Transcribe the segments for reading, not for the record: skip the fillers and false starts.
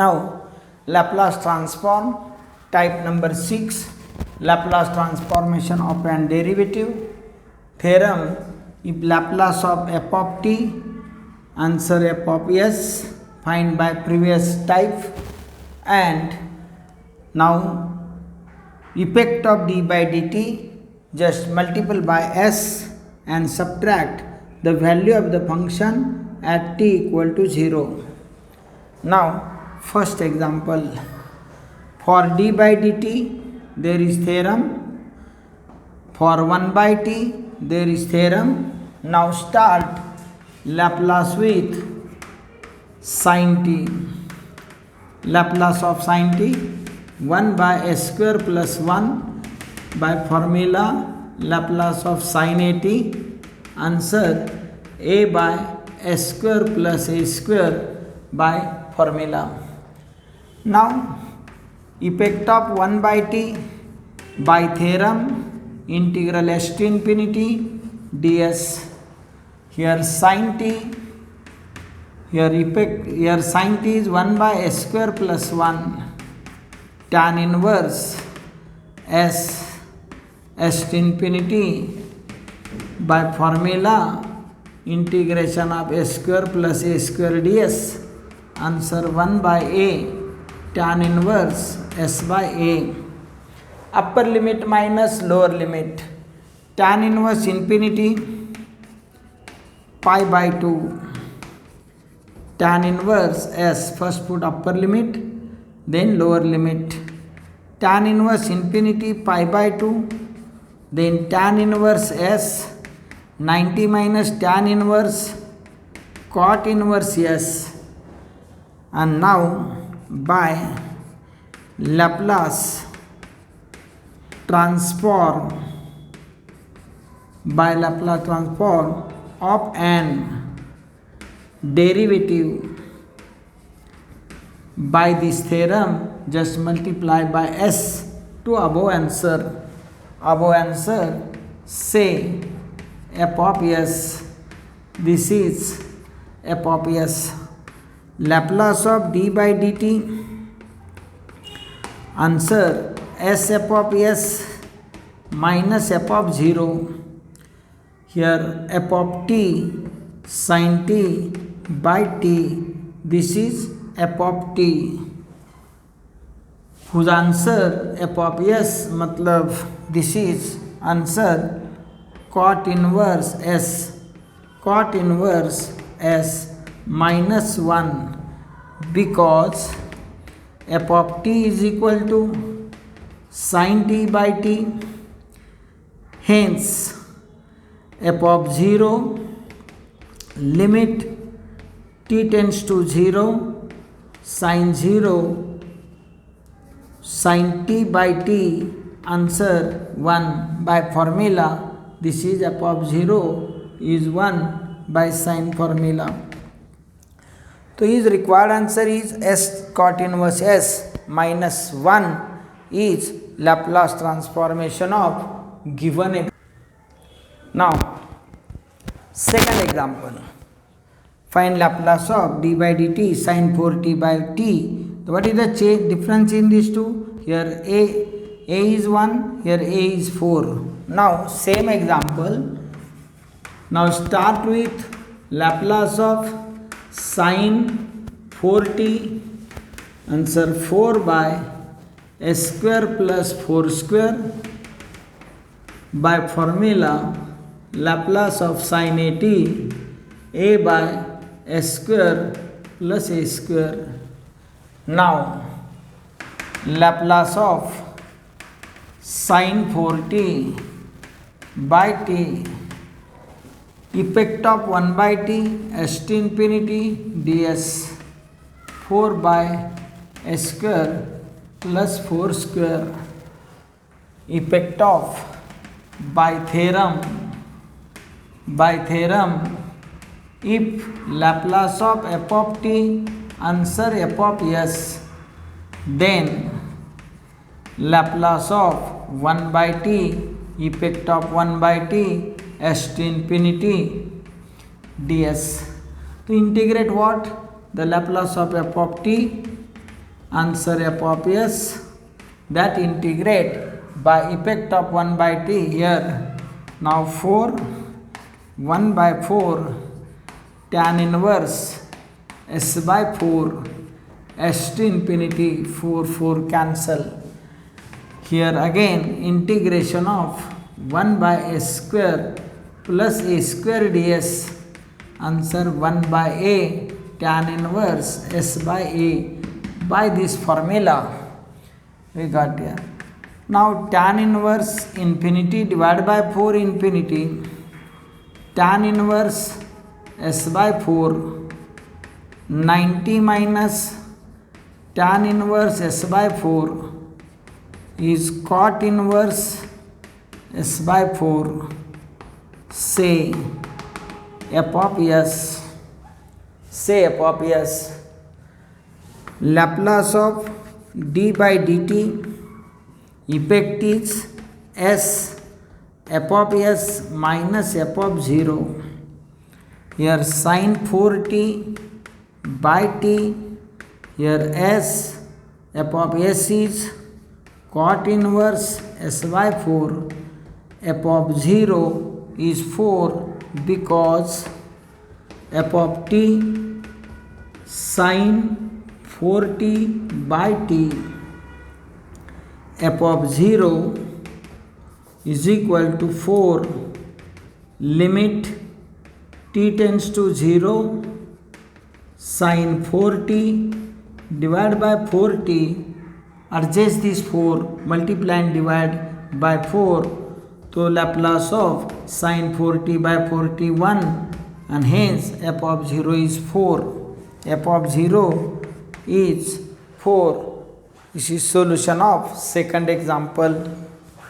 Now Laplace transform type number 6, Laplace transformation of an derivative theorem. If Laplace of f of t, answer f of s, find by previous type. And now effect of d by dt, just multiple by s and subtract the value of the function at t equal to 0. Now first example, for d by dt there is theorem, for 1 by t there is theorem. Now start Laplace with sin t. Laplace of sin t, 1 by s square plus 1 by formula Laplace of sin a t, answer a by s square plus a square by formula. Now effect of 1 by t by theorem, integral s to infinity ds. Here sin t, here sin t is 1 by s square plus 1 tan inverse s to infinity by formula integration of s square plus a square ds, answer 1 by a tan inverse s by a. Upper limit minus lower limit, tan inverse infinity pi by 2, tan inverse s, first put upper limit then lower limit, tan inverse infinity pi by 2, then tan inverse s, 90 minus tan inverse cot inverse s. And now by Laplace transform of an derivative by this theorem, just multiply by s to above answer. Above answer, say f of s, this is f of s. Laplace of d by dt, answer s f of s minus f of 0. Here f of t sin t by t, this is f of t, whose answer f of s, matlab this is answer cot inverse s minus 1, because f of t is equal to sin t by t. Hence f of 0, limit t tends to 0, sin t by t, answer 1 by formula. This is f of 0 is 1 by sin formula. So his required answer is s cot inverse s minus 1 is Laplace transformation of given. Now second example, find Laplace of d by dt sin 4t by t. So what is the difference in these two? Here a is 1, here a is 4. Now same example. Now start with Laplace of sin 4t, answer 4 by s square plus 4 square by formula Laplace of sin a t, a by s square plus a square. Now Laplace of sin 4t by t, effect of 1 by t s to infinity ds, 4 by s square plus 4 square. Effect of by theorem, if Laplace of f of t, answer f of s, then Laplace of 1 by t, effect of 1 by t s to infinity ds. To integrate what? The Laplace of f of t answer f of s, that integrate by effect of 1 by t here. Now 4, 1 by 4 tan inverse s by 4 s to infinity, 4 cancel. Here again integration of 1 by s square plus a square ds, answer 1 by a tan inverse s by a. By this formula we got here. Now tan inverse infinity divided by 4 infinity, tan inverse s by 4, 90 minus tan inverse s by 4 is cot inverse s by 4. Say f of s, say f of s, Laplace of d by dt, effect is s f of s minus f of 0. Here sin 4t by t, here s f of s is cot inverse s by 4, f of 0 is 4 because f of t sin 4t by t, f of 0 is equal to 4, limit t tends to 0, sin 4t divided by 4t, adjust this 4, multiply and divide by 4, so Laplace of sin 4t by 4t 1, and hence f of 0 is 4, f of 0 is 4. This is solution of second example.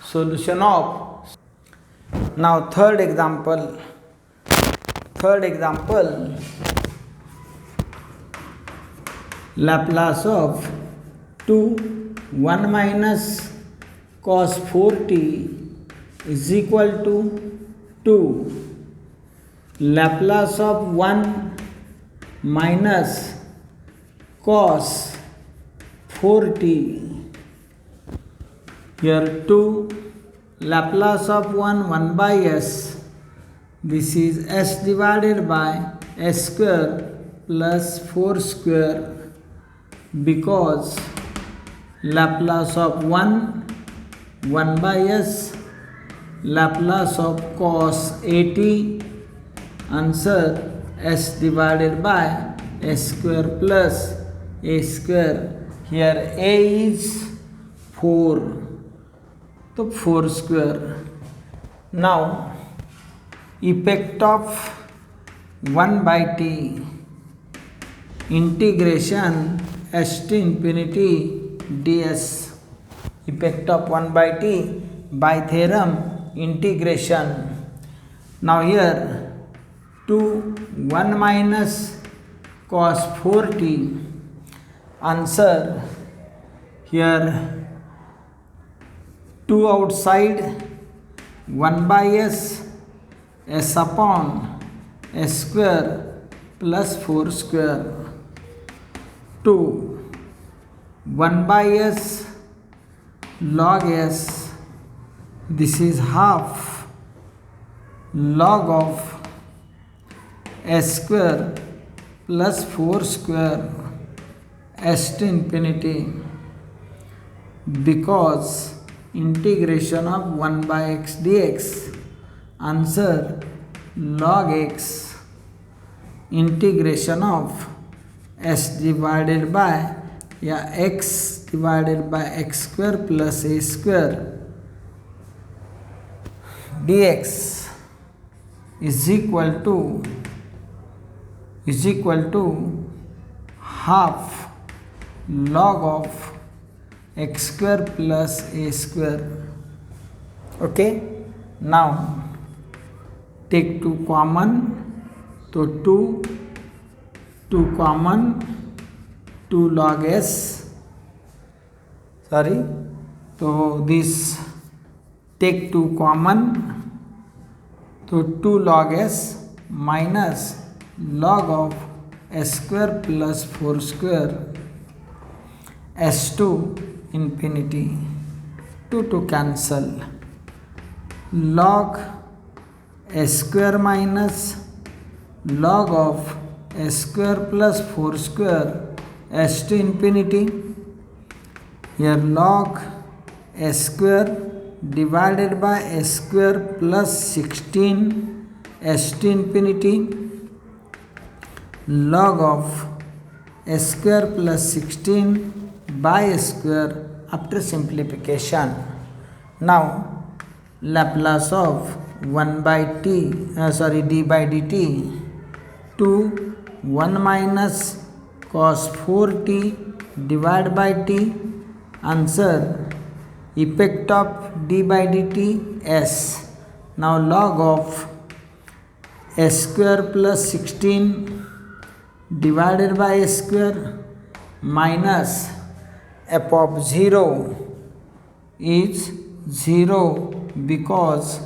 Solution of now third example. Laplace of 2 1 minus cos 4t is equal to 2. Laplace of 1 minus cos 4t, here 2, Laplace of 1 by s, this is s divided by s square plus 4 square, because Laplace of 1 by s, Laplace of cos 80, answer s divided by s square plus a square. Here a is 4, so 4 square. Now effect of 1 by t, integration s to infinity ds, effect of 1 by t by theorem integration. Now here 2 1 minus cos 4t, answer here 2 outside, 1 by s, s upon s square plus 4 square, 2 1 by s log s, this is half log of s square plus 4 square s to infinity, because integration of 1 by x dx, answer log x, integration of s divided by x divided by x square plus a square dx is equal to half log of x square plus a square. Okay, now take 2 common, so 2 common, 2 log s, so this take 2 common, so 2 log s minus log of s square plus 4 square, s to infinity, 2 to cancel, log s square minus log of s square plus 4 square s to infinity. Here log s square divided by s square plus 16 s to infinity, log of s square plus 16 by s square after simplification. Now Laplace of 1 by d by dt to 1 minus cos 4t divided by t. Answer effect of d by dt s. Now log of s square plus 16 divided by s square minus f of 0 is 0 because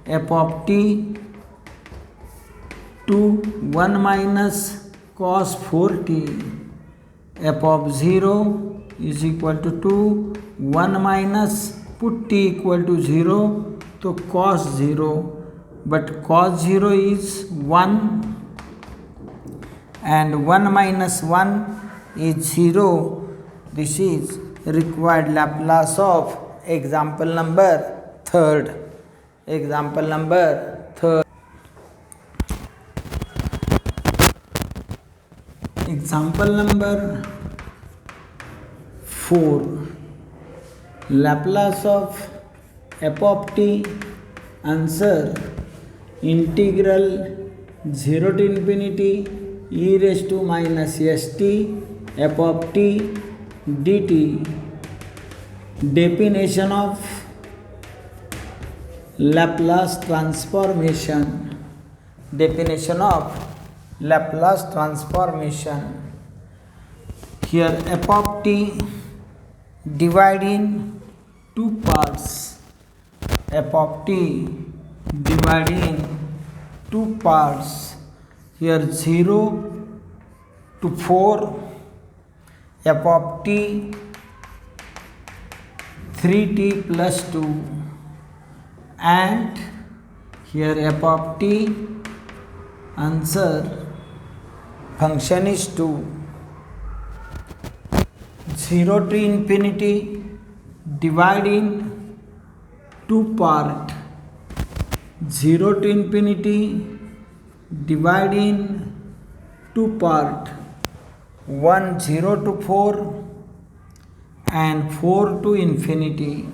f of t to 1 minus cos 4t, f of 0 is equal to 2, 1 minus put t equal to 0, so cos 0, but cos 0 is 1 and 1 minus 1 is 0. This is required Laplace of example number 3rd. Example number 3rd. Example number 4. Laplace of f of t. Answer integral 0 to infinity e raised to minus st f of t dt. Definition of Laplace transformation. Definition of Laplace transformation. Here f of t divide in two parts. F of t divide in two parts. Here 0 to 4, f of t 3t plus 2, and here f of t answer function is 2. 0 to infinity divide in two part. 0 to infinity divide in two part. 1 0 to 4 and 4 to infinity.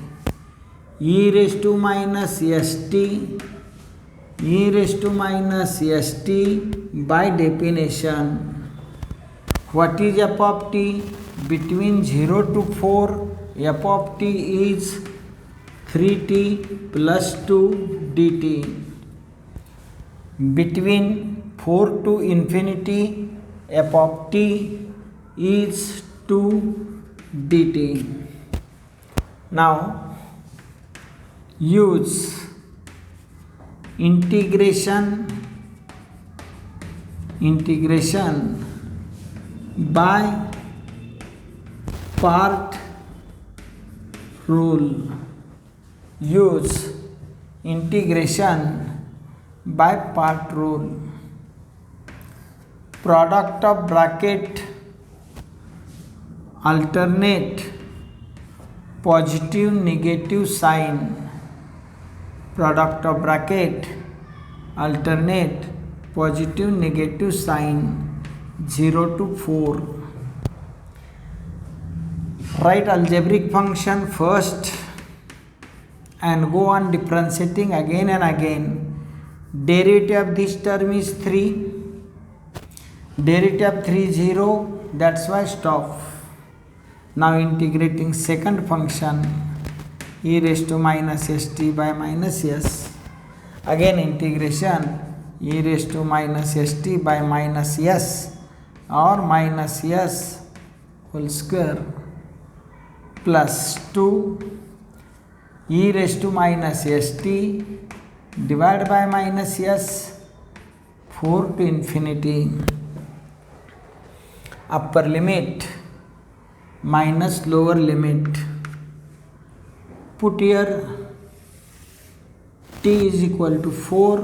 E raised to minus st, e raised to minus st by definition. What is f of t? Between 0 to 4, f of t is 3t plus 2 dt. Between 4 to infinity, f of t is 2 dt. Now use integration by part rule. Use integration by part rule. Product of bracket alternate positive negative sign. Product of bracket alternate positive negative sign 0 to 4. Write algebraic function first and go on differentiating again and again. Derivative of this term is 3. Derivative of 3 0, that's why stop. Now integrating second function e raised to minus st by minus s. Again integration e raised to minus st by minus s or minus s whole square plus 2 e raised to minus st divided by minus s 4 to infinity. Upper limit minus lower limit. Put here t is equal to 4.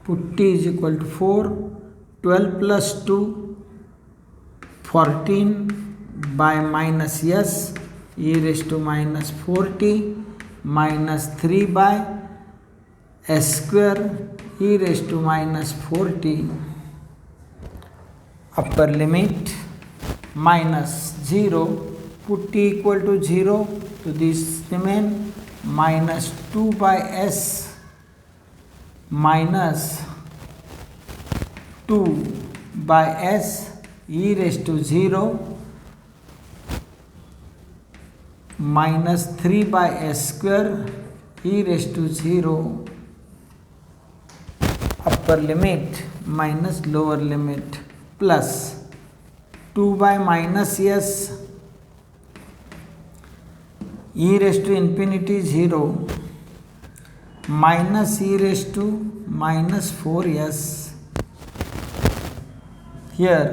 Put t is equal to 4. 12 plus 2, 14 by minus s e raised to minus 4t minus 3 by s square e raised to minus 4t. Upper limit minus 0. Put t equal to 0, so this remain minus 2 by s minus 2 by s e raised to 0 minus 3 by s square e raised to 0. Upper limit minus lower limit plus 2 by minus s e raised to infinity 0 minus e raised to minus 4s. Here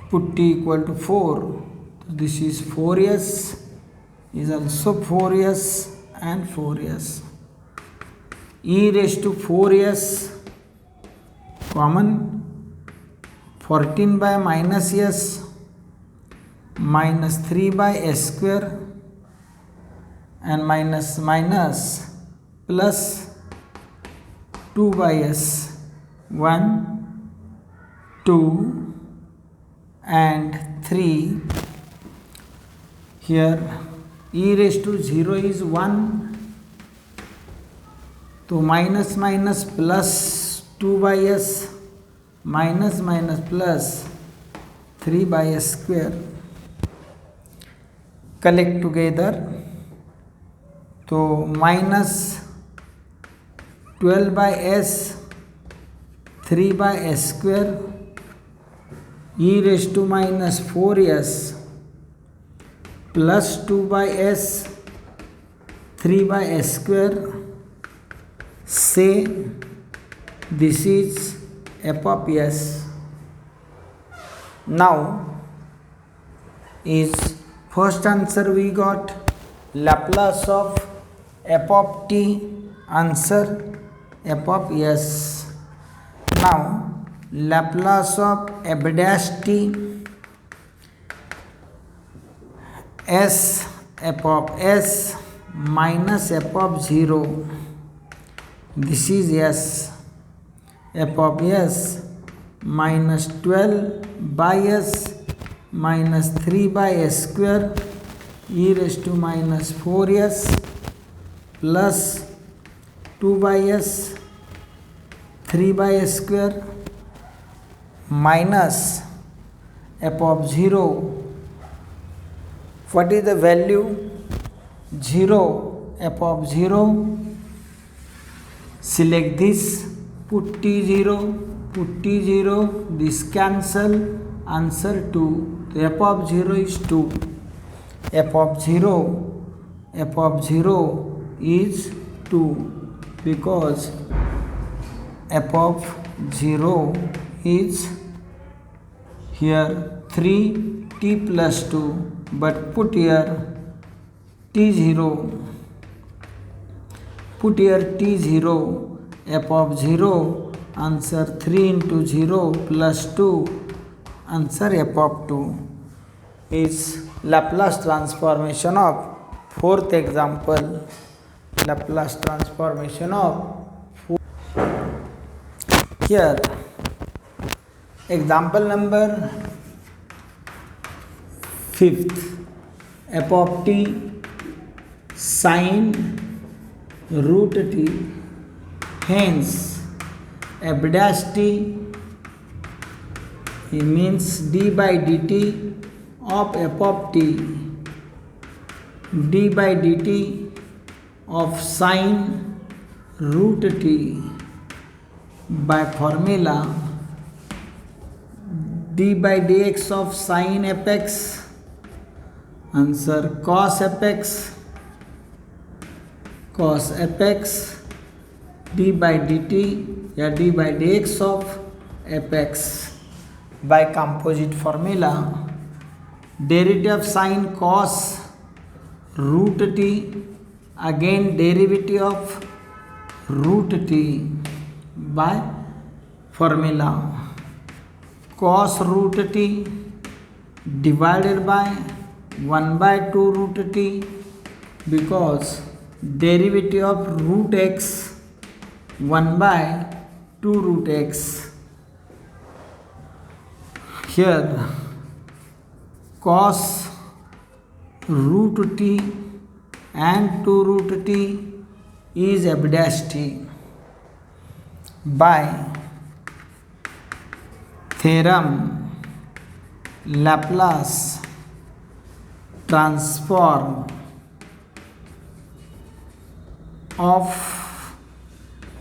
put t equal to 4. This is 4s is also 4s and 4s. E raised to 4s common, 14 by minus s minus 3 by s square and minus minus plus 2 by s, 1, 2 and 3. Here e raised to 0 is 1, so minus minus plus 2 by s minus minus plus 3 by s square. Collect together, so minus 12 by s 3 by s square e raised to minus 4s plus 2 by s 3 by s square. Say this is f of s. Now is first answer we got Laplace of f of t, answer f of s. Now Laplace of f dash t, s f of s minus f of 0. This is s. F of s minus 12 by s minus 3 by s square e raised to minus 4s plus 2 by s 3 by s square minus f of 0. What is the value? 0. F of 0. Select this. Put t0, put t0, this cancel, answer 2. So f of 0 is 2. F of 0 is 2 because f of 0 is here 3t plus 2, but put here t0. Put here t0. F of 0, answer 3 into 0 plus 2, answer f of 2 is Laplace transformation of fourth example. Laplace transformation of here example number 5th. F of t sin root t, hence f dash t means d by dt of f of t, d by dt of sin root t by formula d by dx of sin fx, answer cos fx, d by dt या d by dx of fx by composite formula. Derivative of sine cos root t, again derivative of root t by formula cos root t divided by 1 by 2 root t, because derivative of root x 1 by 2 root x. Here cos root t and 2 root t is f dash t by theorem Laplace transform of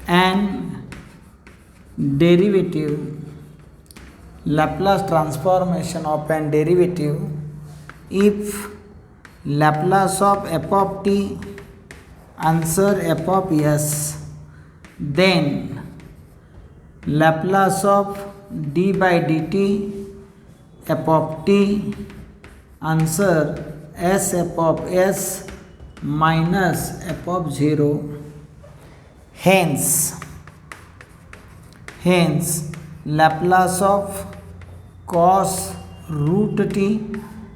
an derivative, Laplace transformation of an derivative, if Laplace of f of t answer f of s, then Laplace of d by dt f of t answer s f of s minus f of 0. Hence Laplace of cos root t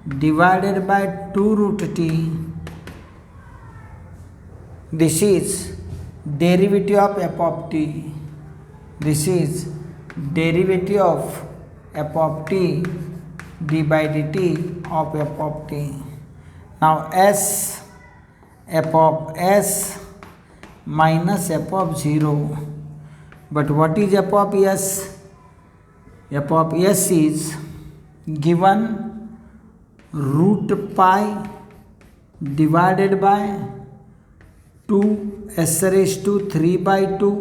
divided by 2 root t, this is derivative of f of t, this is derivative of f of t d by dt of f of t. Now s f of s minus f of 0. But what is f of s? F of s is given root pi divided by 2 s raised to 3 by 2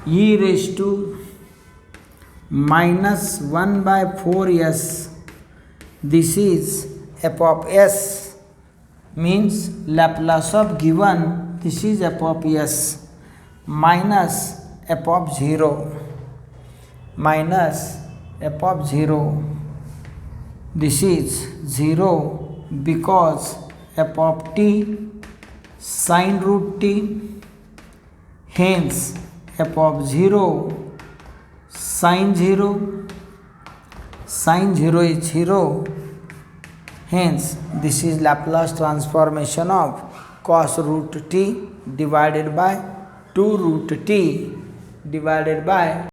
e raised to minus 1 by 4s. This is f of s, means Laplace of given, this is f of s minus f of 0, minus f of 0, this is 0 because f of t sin root t, hence f of 0 sin 0, sin 0 is 0, hence this is Laplace transformation of cos root t divided by 2 root t divided by